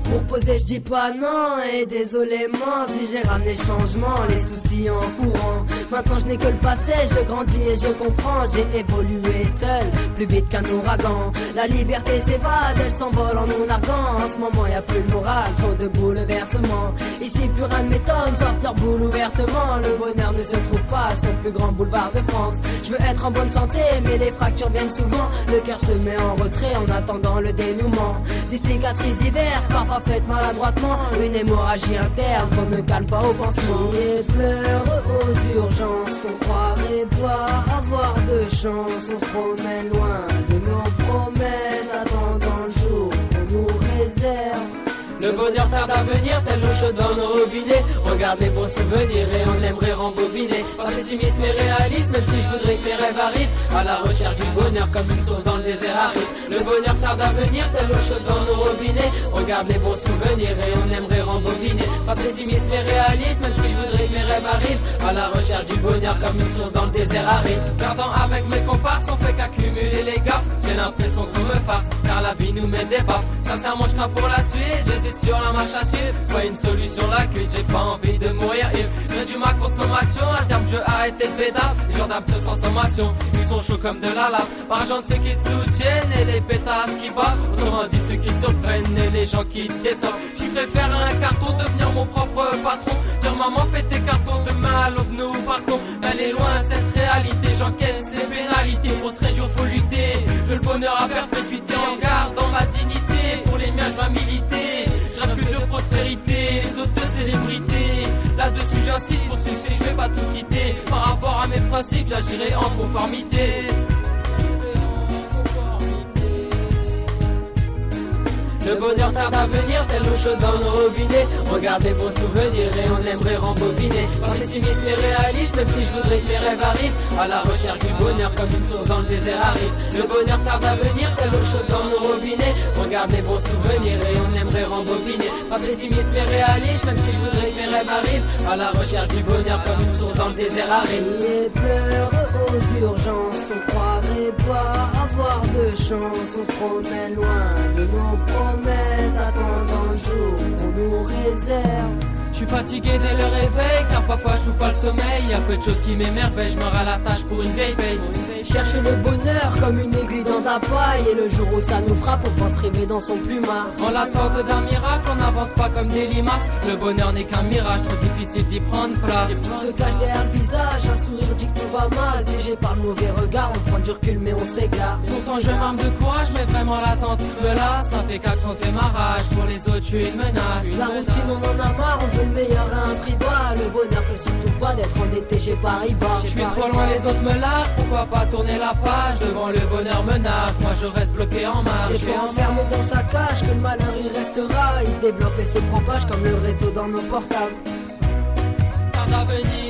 Pour poser je dis pas non, et désolément si j'ai ramené changement, les soucis en courant. Maintenant je n'ai que le passé, je grandis et je comprends. J'ai évolué seul, plus vite qu'un ouragan. La liberté s'évade, elle s'envole en nous narguant. En ce moment y a plus de morale, trop de bouleversements. Ici plus rien ne m'étonne, sortent leur boule ouvertement. Le bonheur ne se trouve pas sur le plus grand boulevard de France. Je veux être en bonne santé, mais les fractures viennent souvent. Le cœur se met en retrait en attendant le dénouement. Des cicatrices diverses, parfois faites maladroitement. Une hémorragie interne qu'on ne calme pas au pansement. Et pleure aux urgences, on croirait pas avoir de chance. On se promène loin de nos promesses, attendant le jour qu'on nous réserve. Le bonheur tarde à venir, tel l'eau chaude dans nos robinets. Regarde les bons souvenirs et on aimerait rembobiner. Pas pessimiste mais réaliste, même si je voudrais que mes rêves arrivent. À la recherche du bonheur comme une source dans le désert aride. Le bonheur tarde à venir, tel l'eau chaude dans nos robinets. Regarde les bons souvenirs et on aimerait rembobiner. Pas pessimiste mais réaliste, même si je voudrais que mes rêves arrivent. À la recherche du bonheur comme une source dans le désert aride. Perdant avec mes comparses, on fait qu'accumuler les gaffes. J'ai l'impression qu'on me farce, car la vie nous met des baffes. Sincèrement je crains pour la suite, sur la marche à suivre, c'est pas une solution la cuite, j'ai pas envie de mourir ivre. Réduis ma consommation, à terme je arrête les pédales. Les gens d'un petit sans sommation, ils sont chauds comme de la lave. Argent de ceux qui te soutiennent et les pétasses qui battent. Autrement dit ceux qui te surprennent et les gens qui te déçoivent. J'y préfère un carton, devenir mon propre patron. Dire maman fais tes cartons, demain à l'aube nous partons. Elle est loin cette réalité, j'encaisse les pénalités. Pour se réjouir faut lutter, je veux le bonheur à perpétuité. En gardant ma dignité, pour les miens je vais militer. Je rêve que de prospérité, les autres de célébrité. Là-dessus j'insiste, pour succès je vais pas tout quitter. Par rapport à mes principes, j'agirai en conformité. Le bonheur tarde à venir, tel l'eau chaude dans nos robinets. Regarde les bons souvenirs et on aimerait rembobiner. Pas pessimiste mais réaliste, même si je voudrais que mes rêves arrivent. À la recherche du bonheur comme une source dans le désert aride. Le bonheur tarde à venir, tel l'eau chaude dans nos robinets. Regarde les bons souvenirs et on aimerait rembobiner. Pas pessimiste mais réaliste, même si je voudrais que mes rêves arrivent. À la recherche du bonheur comme une source dans le désert aride. Et pleure aux urgences, on croirait pas avoir de chance. On se promène loin de nos promesses, attendant le jour qu'on nous réserve. Je suis fatigué dès le réveil, car parfois je trouve pas le sommeil. Y'a peu de choses qui m'émerveillent, je meurs à la tâche pour une vieille paye. Cherche le bonheur comme une aiguille dans ta paille. Et le jour où ça nous frappe, on pense rêver dans son plumard. En l'attente d'un miracle, on n'avance pas comme des limaces. Le bonheur n'est qu'un mirage, trop difficile d'y prendre place. Tout se cache derrière le visage, un sourire dit que tout va mal. Piégé par le mauvais regard, on prend du recul mais on s'égare. Pourtant je m'arme de courage, mais vraiment l'attente de là. Ça fait qu'accentuer ma rage, pour les autres je suis une menace. La routine on en a marre, on veut le meilleur à un prix bas. Le bonheur c'est surtout pas d'être endetté chez Paris-Bas. Je suis trop loin, les autres me larguent, pourquoi pas tourner la page. Devant le bonheur me nargue, moi je reste bloqué en marge. C'est pas enfermé dans sa cage que le malheur il restera. Il se développe et se propage comme le réseau dans nos portables. Tarde à venir.